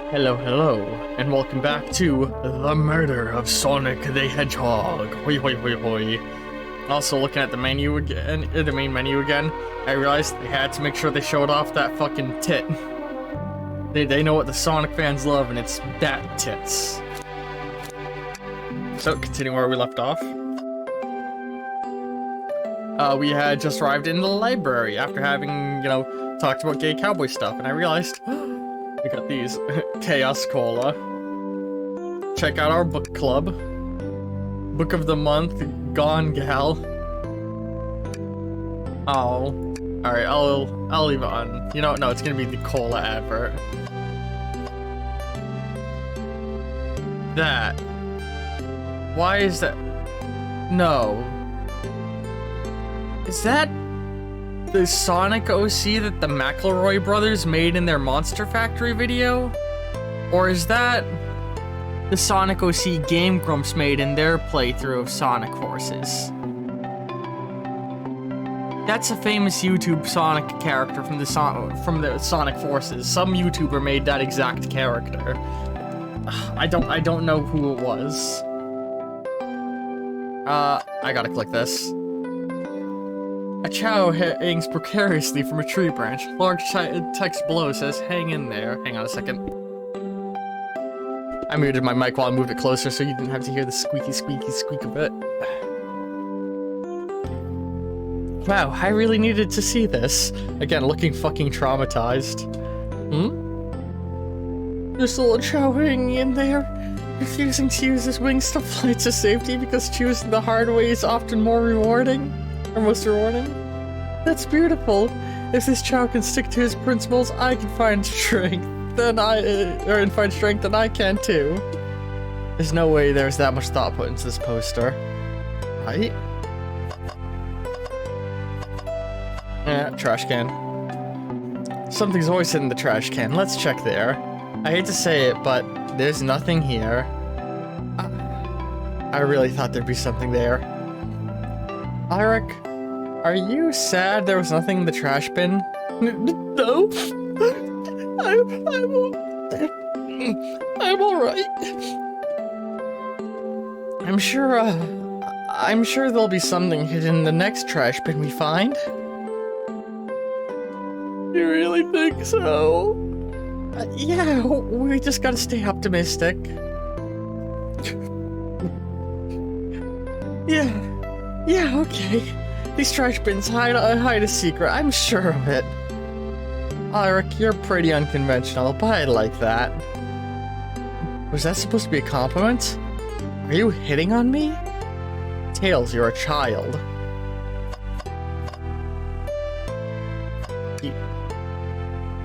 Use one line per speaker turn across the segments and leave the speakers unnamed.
Hello, and welcome back to The Murder of Sonic the Hedgehog. Hoi, hoi, hoi, hoi. Also, looking at the menu again, the main menu again, I realized they had to make sure they showed off that fucking tit. They know what the Sonic fans love, and it's that tits. So, continuing where we left off. We had just arrived in the library after having, talked about gay cowboy stuff, and I realized we got these. Chaos Cola. Check out our book club. Book of the month, Gone Gal. Oh. Alright, I'll leave it on. You know what? No, it's gonna be the cola advert. That. Why is that? No. Is that the Sonic OC that the McElroy brothers made in their Monster Factory video? Or is that the Sonic OC Game Grumps made in their playthrough of Sonic Forces? That's a famous YouTube Sonic character from the Sonic Forces. Some YouTuber made that exact character. I don't know who it was. I gotta click this. A chow hangs precariously from a tree branch. Large text below says, "Hang in there." Hang on a second. I muted my mic while I moved it closer so you didn't have to hear the squeaky squeak of it. Wow, I really needed to see this. Again, looking fucking traumatized. There's a little chow hanging in there, refusing to use his wings to fly to safety because choosing the hard way is often more rewarding. Or most rewarding? That's beautiful. If this child can stick to his principles, I can find strength. Then find strength, then I can too. There's no way there's that much thought put into this poster, right? Yeah, trash can. Something's always in the trash can. Let's check there. I hate to say it, but there's nothing here. I really thought there'd be something there. Alric, are you sad there was nothing in the trash bin? No. I'm alright. I'm sure there'll be something hidden in the next trash bin we find. You really think so? Yeah, we just gotta stay optimistic. Yeah, okay. These trash bins hide a secret, I'm sure of it. Alric, you're pretty unconventional, but I like that. Was that supposed to be a compliment? Are you hitting on me? Tails, you're a child.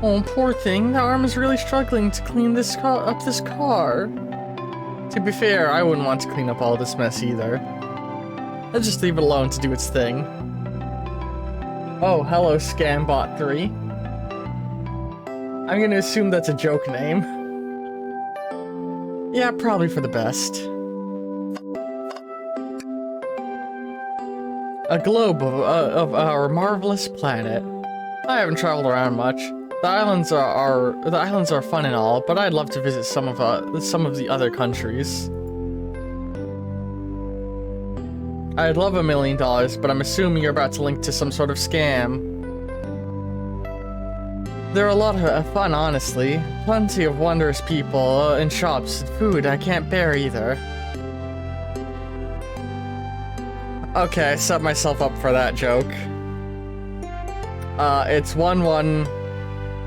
Oh, poor thing. The Arma's really struggling to clean this car. To be fair, I wouldn't want to clean up all this mess either. Let's just leave it alone to do its thing. Oh, hello, Scambot3. I'm gonna assume that's a joke name. Yeah, probably for the best. A globe of our marvelous planet. I haven't traveled around much. The islands are fun and all, but I'd love to visit some of the other countries. I'd love $1 million, but I'm assuming you're about to link to some sort of scam. They're a lot of fun, honestly. Plenty of wondrous people, and shops, and food I can't bear either. Okay, I set myself up for that joke. It's 1 1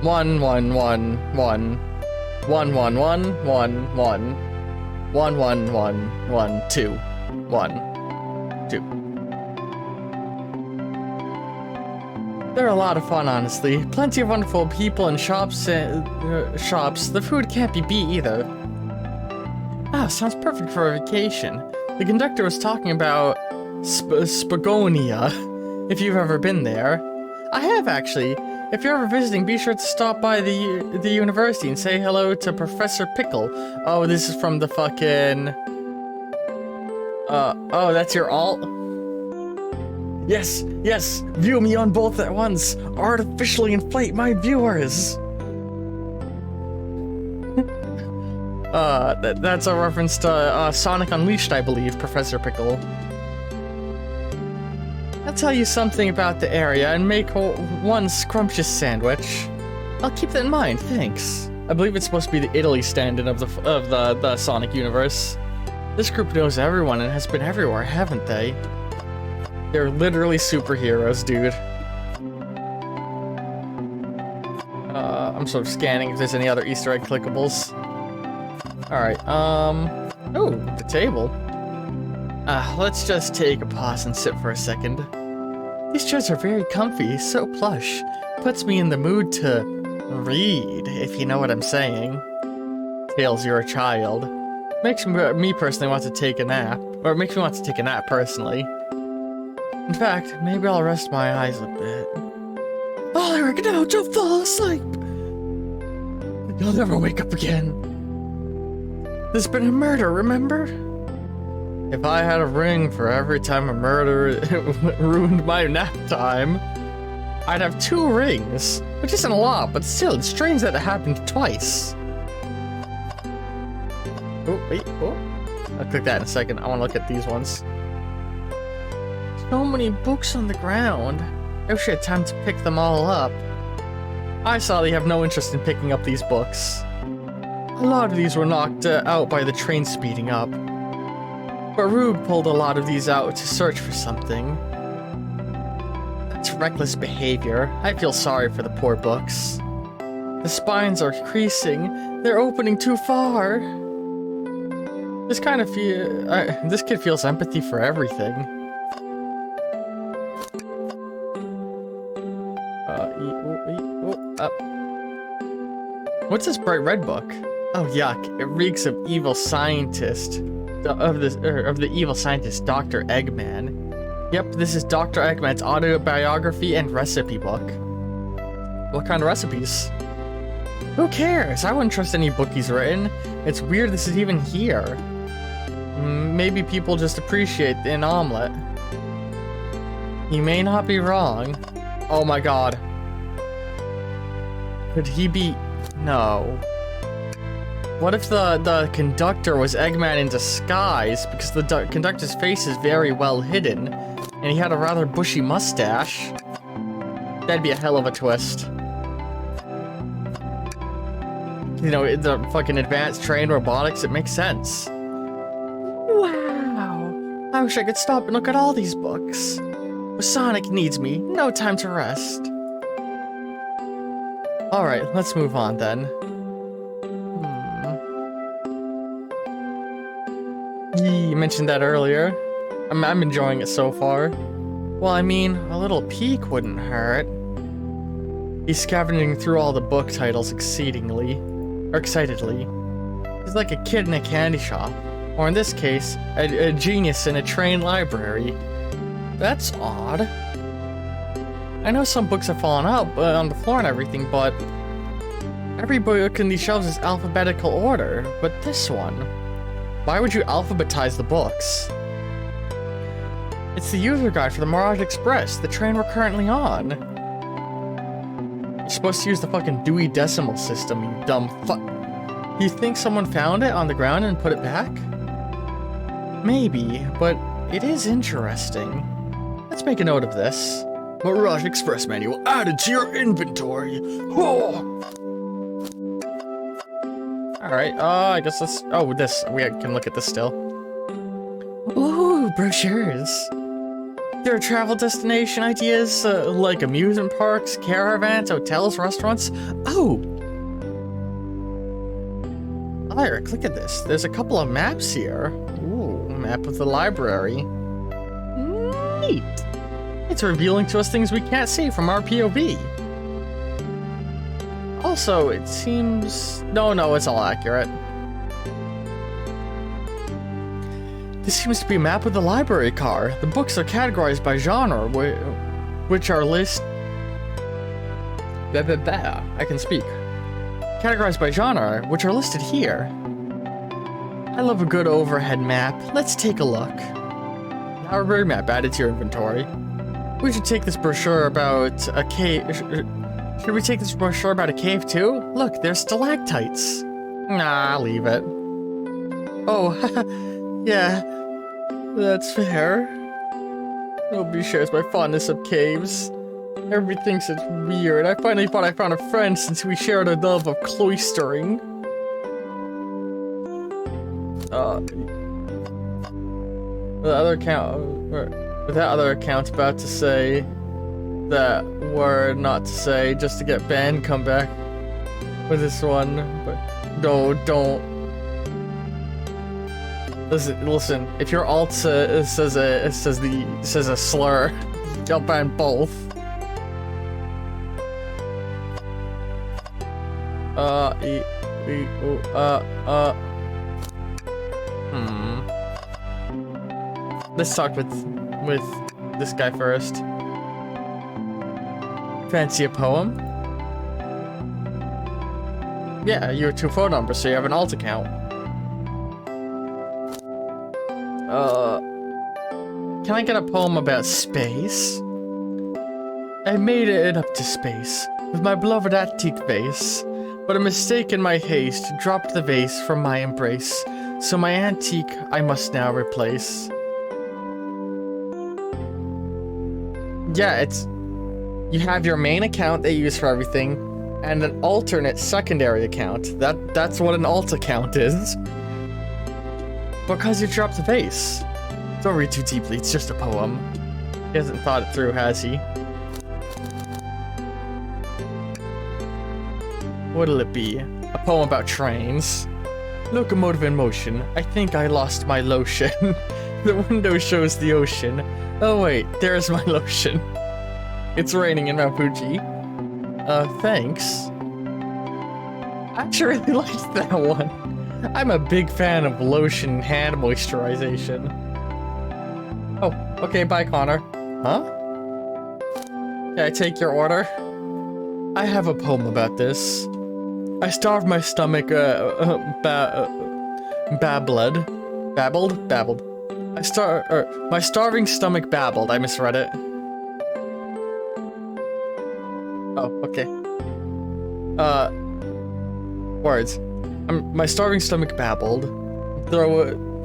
1 1 1 1 1 1 1 1 1 1 1 1 1 2 1 2. They're a lot of fun, honestly. Plenty of wonderful people and shops. The food can't be beat either. Ah, sounds perfect for a vacation. The conductor was talking about Spagonia, if you've ever been there. I have, actually. If you're ever visiting, be sure to stop by the university and say hello to Professor Pickle. Oh, this is from the fucking... oh, that's your alt? Yes, view me on both at once. Artificially inflate my viewers. That's a reference to Sonic Unleashed, I believe, Professor Pickle. I'll tell you something about the area and make one scrumptious sandwich. I'll keep that in mind, thanks. I believe it's supposed to be the Italy stand-in of the Sonic universe. This group knows everyone and has been everywhere, haven't they? They're literally superheroes, dude. I'm sort of scanning if there's any other Easter egg clickables. Alright, oh, the table. Let's just take a pause and sit for a second. These chairs are very comfy, so plush. Puts me in the mood to read, if you know what I'm saying. Tails, you're a child. Makes me personally want to take a nap. Or it makes me want to take a nap, personally. In fact, maybe I'll rest my eyes a bit. Alaric, no, don't fall asleep! You'll never wake up again. There's been a murder, remember? If I had a ring for every time a murder ruined my nap time, I'd have 2 rings, which isn't a lot, but still, it's strange that it happened twice. Oh, wait, oh. I'll click that in a second. I want to look at these ones. So many books on the ground. I wish I had time to pick them all up. I saw they have no interest in picking up these books. A lot of these were knocked out by the train speeding up. But Rube pulled a lot of these out to search for something. That's reckless behavior. I feel sorry for the poor books. The spines are creasing. They're opening too far. This kid feels empathy for everything. What's this bright red book? Oh yuck! It reeks of evil scientist. Of the evil scientist, Dr. Eggman. Yep, this is Dr. Eggman's autobiography and recipe book. What kind of recipes? Who cares? I wouldn't trust any book he's written. It's weird this is even here. Maybe people just appreciate an omelet. He may not be wrong. Oh my god. Could he be... No. What if the conductor was Eggman in disguise, because the conductor's face is very well hidden, and he had a rather bushy mustache? That'd be a hell of a twist. You know, the fucking advanced train robotics, it makes sense. Wow! I wish I could stop and look at all these books. But Sonic needs me, no time to rest. Alright, let's move on then. You mentioned that earlier. I'm enjoying it so far. Well, I mean, a little peek wouldn't hurt. He's scavenging through all the book titles excitedly. He's like a kid in a candy shop. Or in this case, a genius in a train library. That's odd. I know some books have fallen out on the floor and everything, but every book in these shelves is alphabetical order. But this one... Why would you alphabetize the books? It's the user guide for the Mirage Express, the train we're currently on. You're supposed to use the fucking Dewey Decimal System, you dumb fuck. You think someone found it on the ground and put it back? Maybe, but it is interesting. Let's make a note of this. Mirage Express manual added to your inventory. Oh! Alright, I guess let's... Oh, this. We can look at this still. Ooh, brochures. There are travel destination ideas, like amusement parks, caravans, hotels, restaurants. Oh! Eric, look at this. There's a couple of maps here. Ooh, map of the library. Neat! It's revealing to us things we can't see from our POV. Also, it seems... No, it's all accurate. This seems to be a map of the library car. The books are categorized by genre, which are I can speak. Categorized by genre, which are listed here. I love a good overhead map. Let's take a look. Library map added to your inventory. We should take this brochure about a cave... Should we take this brochure about a cave too? Look, there's stalactites. Nah, I'll leave it. Oh, yeah, that's fair. Nobody shares my fondness of caves. Everybody thinks it's weird. I finally thought I found a friend since we shared a love of cloistering. That other account's about to say that word not to say just to get banned. Come back with this one, but no, don't. Listen. If your alt says a slur, you'll ban both. Let's talk with this guy first. Fancy a poem? Yeah, you have 2 phone numbers, so you have an alt account. Can I get a poem about space? I made it up to space with my beloved antique vase, but a mistake in my haste dropped the vase from my embrace, so my antique I must now replace. Yeah, you have your main account that you use for everything, and an alternate secondary account. That's what an alt account is. Because you dropped the vase. Don't read too deeply, it's just a poem. He hasn't thought it through, has he? What'll it be? A poem about trains. Locomotive in motion. I think I lost my lotion. The window shows the ocean. Oh wait, there's my lotion. It's raining in Mount Fuji. Thanks. I actually really liked that one. I'm a big fan of lotion hand moisturization. Oh, okay, bye Connor. Huh? Can I take your order? I have a poem about this. I starved my stomach, babbled. My starving stomach babbled. I misread it. Oh, okay. Words. My starving stomach babbled.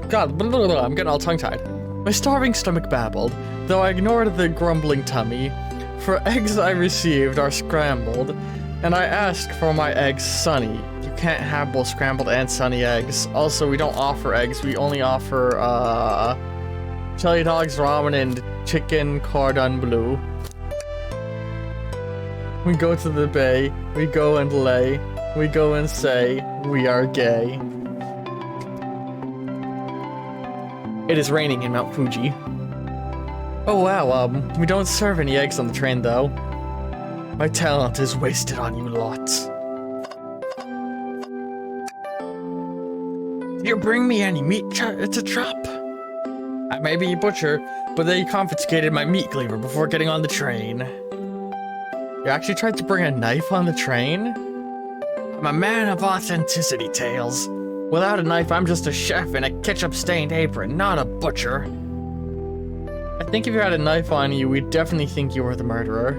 God, blah, blah, blah, I'm getting all tongue-tied. My starving stomach babbled, though I ignored the grumbling tummy. For eggs I received are scrambled, and I asked for my eggs sunny. You can't have both scrambled and sunny eggs. Also, we don't offer eggs. We only offer, chili dogs, ramen, and chicken cordon bleu. We go to the bay. We go and lay. We go and say, we are gay. It is raining in Mount Fuji. Oh wow, we don't serve any eggs on the train though. My talent is wasted on you lot. Did you bring me any meat to chop? I may be a butcher, but they confiscated my meat cleaver before getting on the train. You actually tried to bring a knife on the train? I'm a man of authenticity tales. Without a knife, I'm just a chef in a ketchup-stained apron, not a butcher. I think if you had a knife on you, we'd definitely think you were the murderer.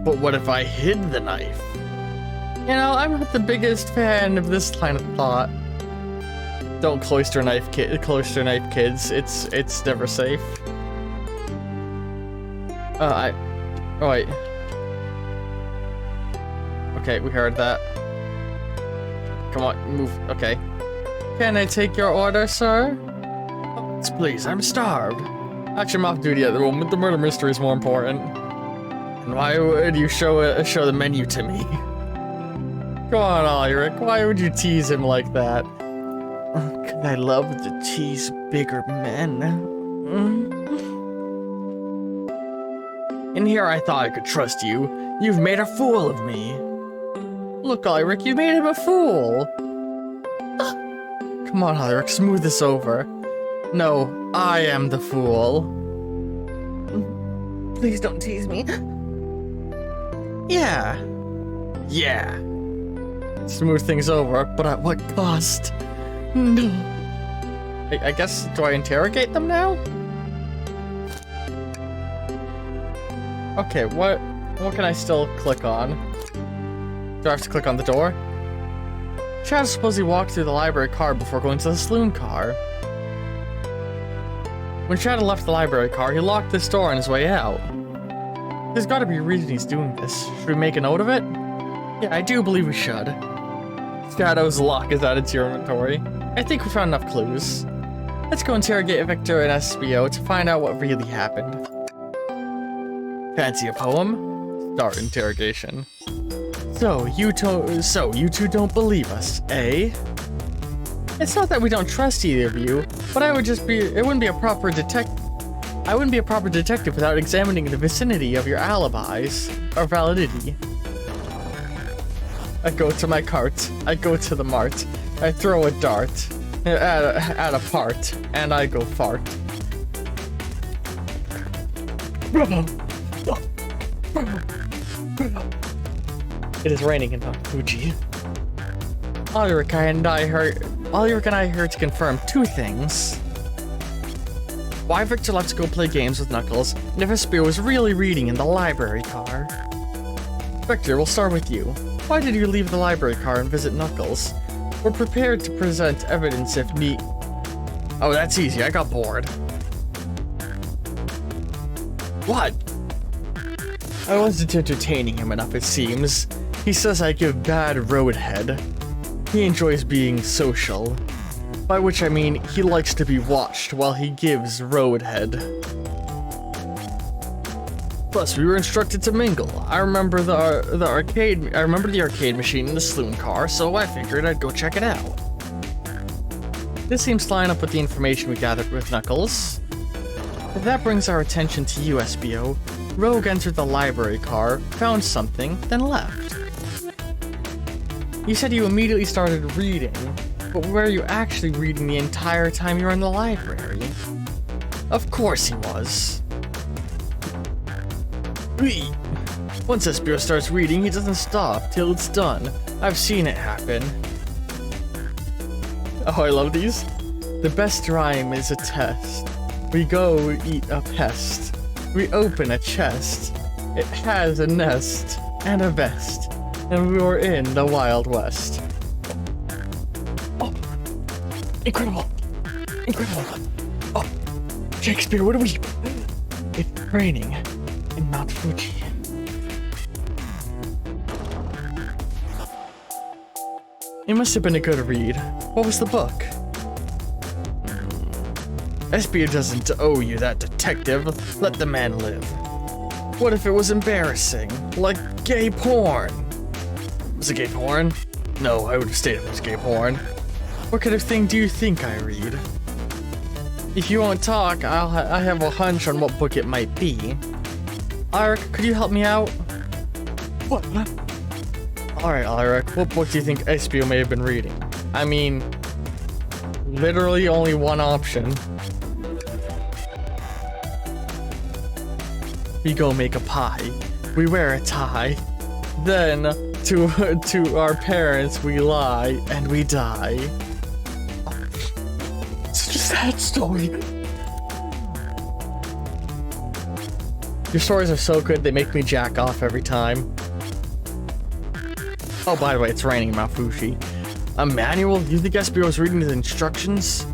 But what if I hid the knife? You know, I'm not the biggest fan of this line of thought. Don't cloister knife kids. It's never safe. Oh wait. Okay, we heard that. Come on, move. Okay. Can I take your order, sir? Yes, please, I'm starved. Actually, I'm off duty at the moment. The murder mystery is more important. And why would you show the menu to me? Come on, Ulrich. Why would you tease him like that? Cause I love to tease bigger men. In here, I thought I could trust you. You've made a fool of me. Look, Ulrich, you made him a fool. Come on, Ulrich, smooth this over. No, I am the fool. Please don't tease me. Yeah. Smooth things over, but at what cost? No. I guess, do I interrogate them now? Okay, what can I still click on? Do I have to click on the door? Shadow supposedly walked through the library car before going to the saloon car. When Shadow left the library car, he locked this door on his way out. There's gotta be a reason he's doing this. Should we make a note of it? Yeah, I do believe we should. Shadow's lock is added to your inventory. I think we found enough clues. Let's go interrogate Victor and SBO to find out what really happened. Fancy a poem? Start interrogation. So you two don't believe us, eh? It's not that we don't trust either of you, but I wouldn't be a proper detective without examining the vicinity of your alibis, or validity. I go to my cart, I go to the mart, I throw a dart, at a part, and I go fart. It is raining in Mount Fuji. Ulrich and I are here to confirm two things. Why Victor left to go play games with Knuckles, and if SBO was really reading in the library car. Victor, we'll start with you. Why did you leave the library car and visit Knuckles? We're prepared to present evidence if need. Oh, that's easy, I got bored. What? I wasn't entertaining him enough, it seems. He says I give bad roadhead. He enjoys being social. By which I mean, he likes to be watched while he gives roadhead. Plus, we were instructed to mingle. I remember the arcade machine in the saloon car, so I figured I'd go check it out. This seems to line up with the information we gathered with Knuckles. If that brings our attention to you, SBO, Rogue entered the library car, found something, then left. You said you immediately started reading, but were you actually reading the entire time you were in the library? Of course he was. Once SBO starts reading, he doesn't stop till it's done. I've seen it happen. Oh, I love these. The best rhyme is a test. We go eat a pest. We open a chest. It has a nest and a vest. And we were in the Wild West. Oh, incredible. Incredible. Oh, Shakespeare, what do we... It's raining in Mount Fuji. It must have been a good read. What was the book? SBO doesn't owe you that, detective. Let the man live. What if it was embarrassing? Like gay porn? Was it gay porn? No, I would have stayed if it was gay porn. What kind of thing do you think I read? If you won't talk, I have a hunch on what book it might be. Ulrich, could you help me out? What? Alright, Ulrich, what book do you think SBO may have been reading? I mean, literally only one option. We go make a pie. We wear a tie. Then, to our parents, we lie and we die. Such a sad story. Your stories are so good, they make me jack off every time. Oh, by the way, it's raining in Mount Fuji. A manual? You think SBO is reading the instructions?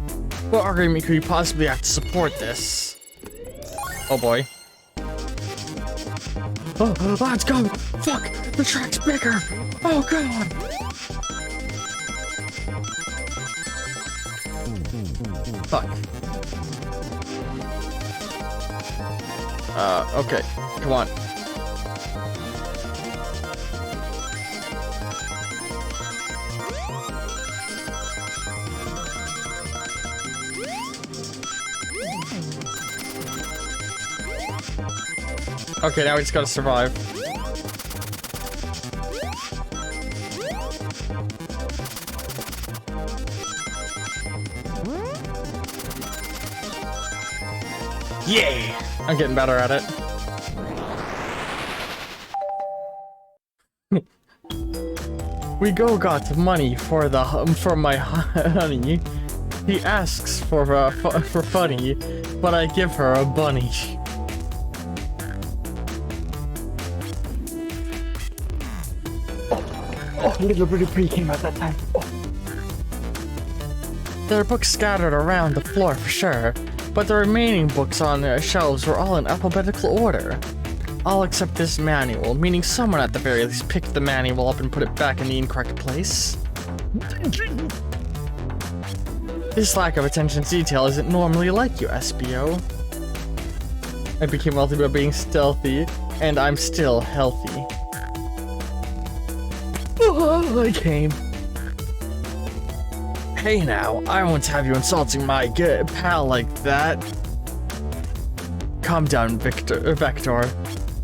What argument could you possibly have to support this? Oh boy. Oh, let's go! Fuck! The track's bigger! Oh god! Fuck. Okay. Come on. Okay, now we just gotta survive. Yeah! I'm getting better at it. We got money for my honey. He asks for funny, but I give her a bunny. Oh,
Oh, little birdie pre came out that time. Oh.
There are books scattered around the floor for sure, but the remaining books on the shelves were all in alphabetical order. All except this manual, meaning someone at the very least picked the manual up and put it back in the incorrect place. This lack of attention to detail isn't normally like you, SBO. I became wealthy by being stealthy, and I'm still healthy.
Oh, I came.
Hey now, I won't have you insulting my good pal like that. Calm down, Vector.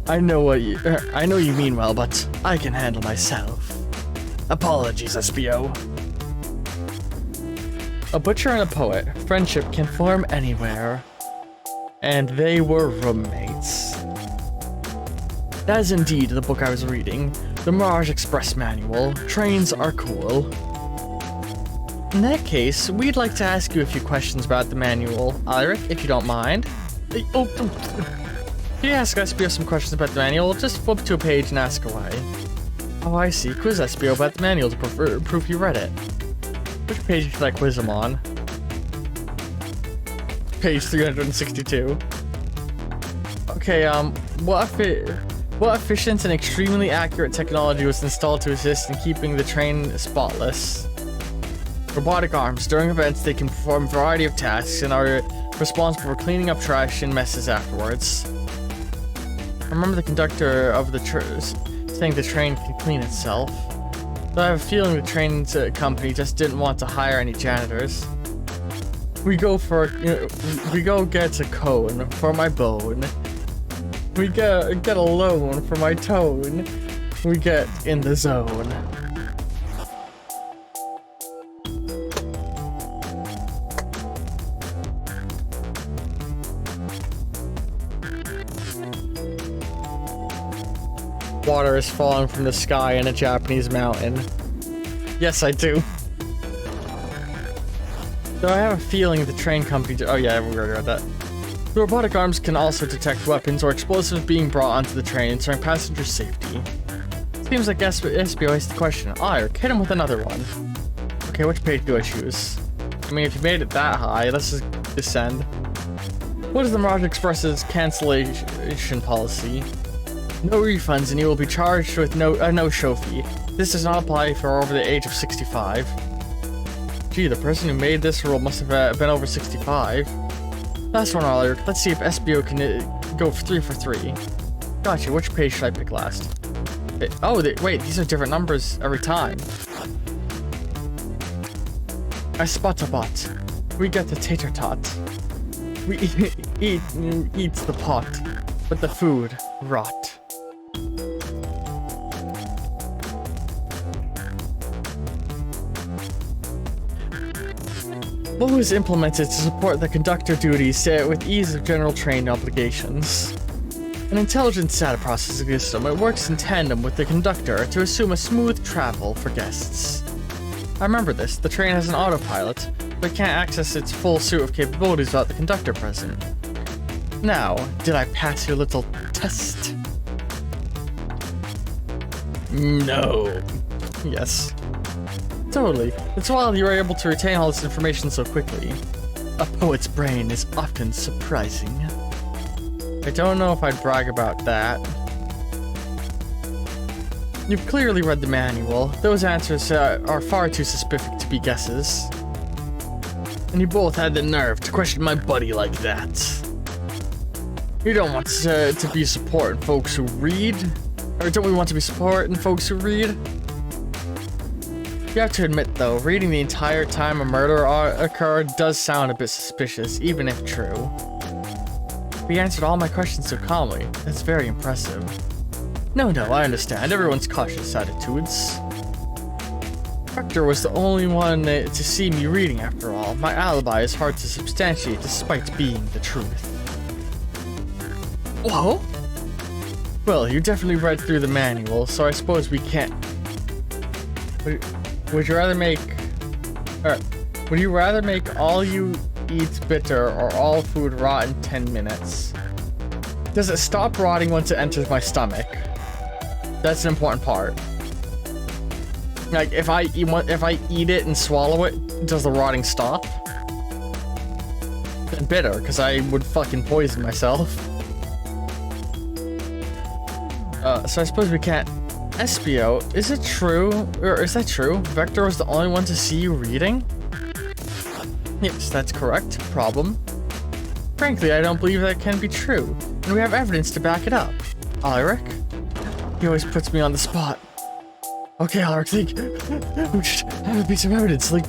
I know you mean well, but I can handle myself. Apologies, SBO. A butcher and a poet. Friendship can form anywhere. And they were roommates. That is indeed the book I was reading. The Mirage Express Manual. Trains are cool. In that case, we'd like to ask you a few questions about the manual. Alric, if you don't mind. Oh, if you ask SBO some questions about the manual, just flip to a page and ask away. Oh, I see. Quiz SBO about the manual to prove you read it. Which page should I quiz him on? Page 362. Okay, what efficient and extremely accurate technology was installed to assist in keeping the train spotless? Robotic arms. During events, they can perform a variety of tasks and are responsible for cleaning up trash and messes afterwards. I remember the conductor of the saying the train can clean itself. Though I have a feeling the train company just didn't want to hire any janitors. We go get a cone for my bone. We get a loan for my tone. We get in the zone. Water is falling from the sky in a Japanese mountain. Yes, I do. Though I have a feeling the train company... Oh yeah, we already read that. The robotic arms can also detect weapons or explosives being brought onto the train, ensuring passenger safety. Seems like SBO asked the question. Alright, hit him with another one. Okay, which page do I choose? I mean, if you made it that high, let's just descend. What is the Mirage Express's cancellation policy? No refunds, and you will be charged with a no-show fee. This does not apply for over the age of 65. Gee, the person who made this rule must have been over 65. Last one, Oliver. Let's see if SBO can go 3 for 3. Gotcha, which page should I pick last? Wait, these are different numbers every time. I spot a bot. We get the tater tot. We eat the pot, but the food rot. What was implemented to support the conductor duties with ease of general train obligations? An intelligent data processing system. It works in tandem with the conductor to assume a smooth travel for guests. I remember this. The train has an autopilot, but can't access its full suite of capabilities without the conductor present. Now, did I pass your little test? No. Yes. Totally. It's wild you were able to retain all this information so quickly. A poet's brain is often surprising. I don't know if I'd brag about that. You've clearly read the manual. Those answers are far too specific to be guesses. And you both had the nerve to question my buddy like that. You don't want to be supporting folks who read? Or don't we want to be supporting folks who read? You have to admit though, reading the entire time a murder occurred does sound a bit suspicious, even if true. He answered all my questions so calmly. That's very impressive. No, I understand. Everyone's cautious attitudes. Hector was the only one to see me reading after all. My alibi is hard to substantiate despite being the truth. Whoa? Well, you definitely read through the manual, so I suppose we can't... Would you rather make all you eat bitter or all food rot in 10 minutes? Does it stop rotting once it enters my stomach? That's an important part. Like, if I eat it and swallow it, does the rotting stop? Then bitter, because I would fucking poison myself. So I suppose we can't... Espio, is it true? Or is that true? Vector was the only one to see you reading? Yes, that's correct. Problem. Frankly, I don't believe that can be true, and we have evidence to back it up. Alaric? He always puts me on the spot. Okay, Alaric, think. We should have a piece of evidence, like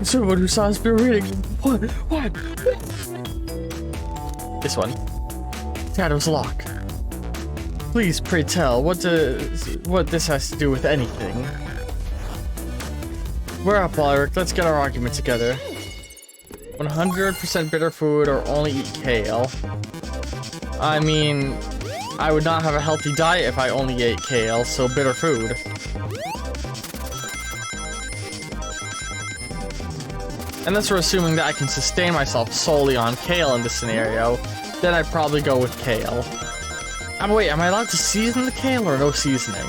someone who saw us be reading. What? This one. Shadow's lock. Please, pray tell, what this has to do with anything. We're up, Alaric. Let's get our argument together. 100% bitter food or only eat kale. I mean, I would not have a healthy diet if I only ate kale, so bitter food. Unless we're assuming that I can sustain myself solely on kale in this scenario, then I'd probably go with kale. Wait, am I allowed to season the kale or no seasoning?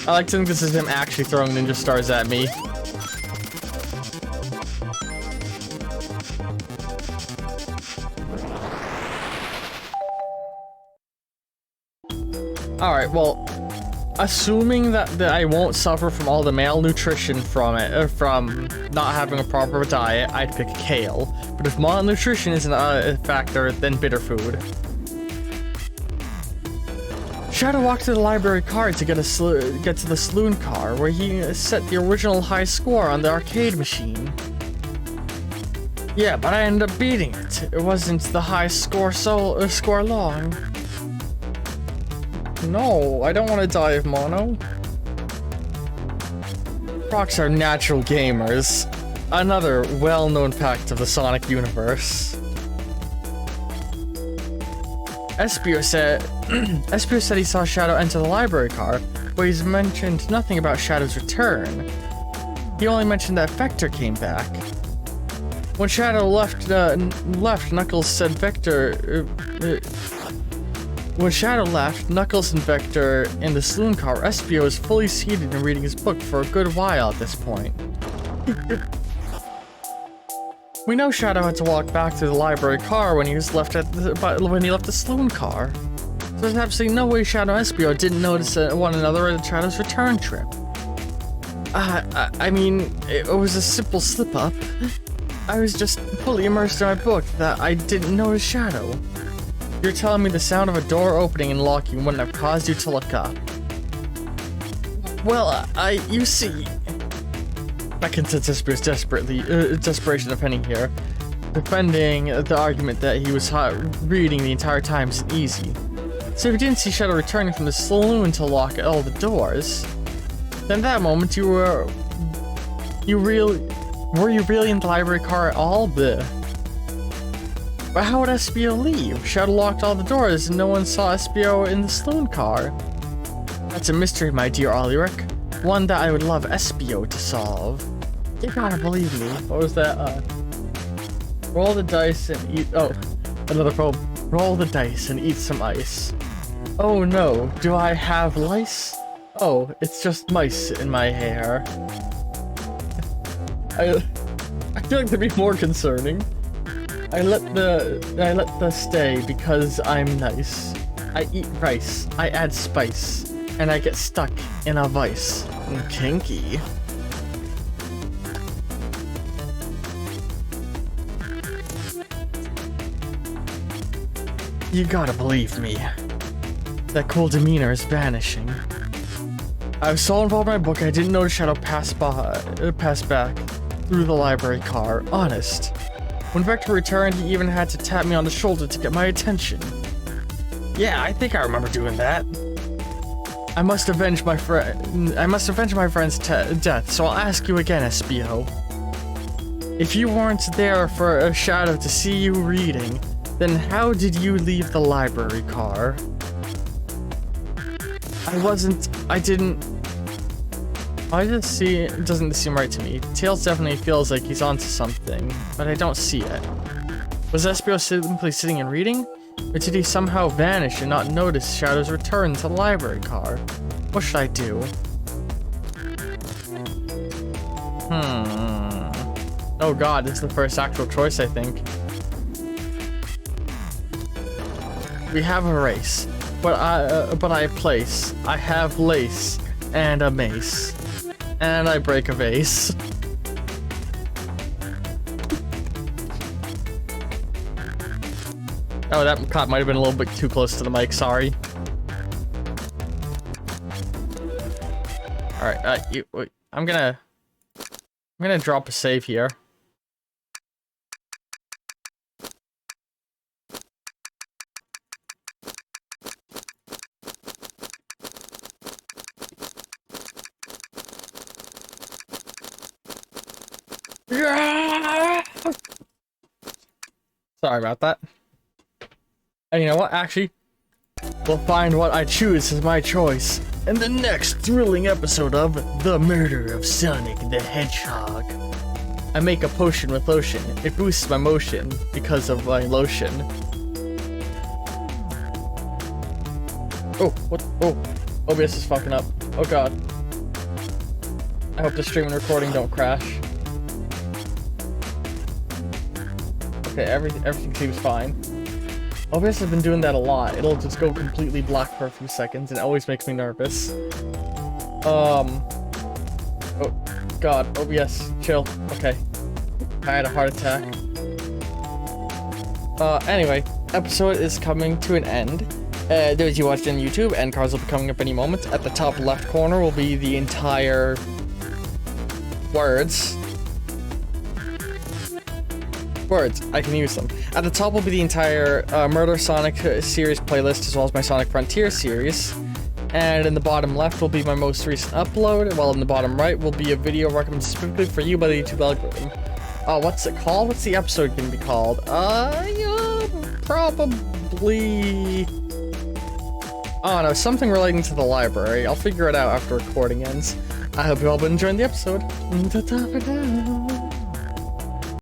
I like to think this is him actually throwing ninja stars at me. Alright, well, assuming that I won't suffer from all the malnutrition from it, or from not having a proper diet, I'd pick kale. But if malnutrition isn't a factor, then bitter food. Shadow walked to the library card to get to the saloon car, where he set the original high score on the arcade machine. Yeah, but I ended up beating it. It wasn't the high score score long. No, I don't want to die of mono. Rocks are natural gamers. Another well-known fact of the Sonic universe. Espio said he saw Shadow enter the library car, but he's mentioned nothing about Shadow's return. He only mentioned that Vector came back. When Shadow left, Knuckles said Vector... When Shadow left, Knuckles and Vector in the saloon car, Espio is fully seated and reading his book for a good while at this point. We know Shadow had to walk back to the library car when he was left when he left the saloon car. So there's absolutely no way Shadow and Espio didn't notice one another at Shadow's return trip. I mean, it was a simple slip-up. I was just fully immersed in my book that I didn't notice Shadow. You're telling me the sound of a door opening and locking wouldn't have caused you to look up? Well, you see... I can sense Espio's desperation of penning here. Defending the argument that he was reading the entire time isn't easy. So if you didn't see Shadow returning from the saloon to lock all the doors, then at that moment were you really in the library car at all? But how would Espio leave? Shadow locked all the doors and no one saw Espio in the saloon car. That's a mystery, my dear Alaric. One that I would love Espio to solve. You gotta believe me. What was that? Roll the dice and eat... Oh, another poem. Roll the dice and eat some ice. Oh no, do I have lice? Oh, it's just mice in my hair. I feel like that'd be more concerning. I let the stay because I'm nice. I eat rice, I add spice, and I get stuck in a vice. Kinky. You gotta believe me. That cool demeanor is vanishing. I was so involved in my book I didn't notice Shadow pass back through the library car. Honest. When Vector returned, he even had to tap me on the shoulder to get my attention. Yeah, I think I remember doing that. I must avenge my friend's death, so I'll ask you again, Espio. If you weren't there for a Shadow to see you reading, then how did you leave the library car? It doesn't seem right to me. Tails definitely feels like he's onto something, but I don't see it. Was Espio simply sitting and reading? Or did he somehow vanish and not notice Shadow's return to the library car? What should I do? Oh god, this is the first actual choice, I think. We have a race, but I place. I have lace and a mace, and I break a vase. Oh, that clap might have been a little bit too close to the mic. Sorry. All right, I'm gonna drop a save here. Sorry about that. And you know what? Actually, we'll find what I choose as my choice in the next thrilling episode of The Murder of Sonic the Hedgehog. I make a potion with lotion. It boosts my motion because of my lotion. Oh, what? Oh, OBS is fucking up. Oh god. I hope the stream and recording don't crash. Okay, everything seems fine. OBS has been doing that a lot. It'll just go completely black for a few seconds and it always makes me nervous. Oh god, OBS, chill. Okay. I had a heart attack. Anyway, episode is coming to an end. Those you watched on YouTube, end cards will be coming up any moment. At the top left corner will be the entire words. I can use them. At the top will be the entire Murder Sonic series playlist, as well as my Sonic Frontier series. And in the bottom left will be my most recent upload, while in the bottom right will be a video recommended specifically for you by the YouTube algorithm. What's it called? What's the episode gonna be called? Yeah, probably... I don't know, something relating to the library. I'll figure it out after recording ends. I hope you all been enjoying the episode. Ta-ta for now.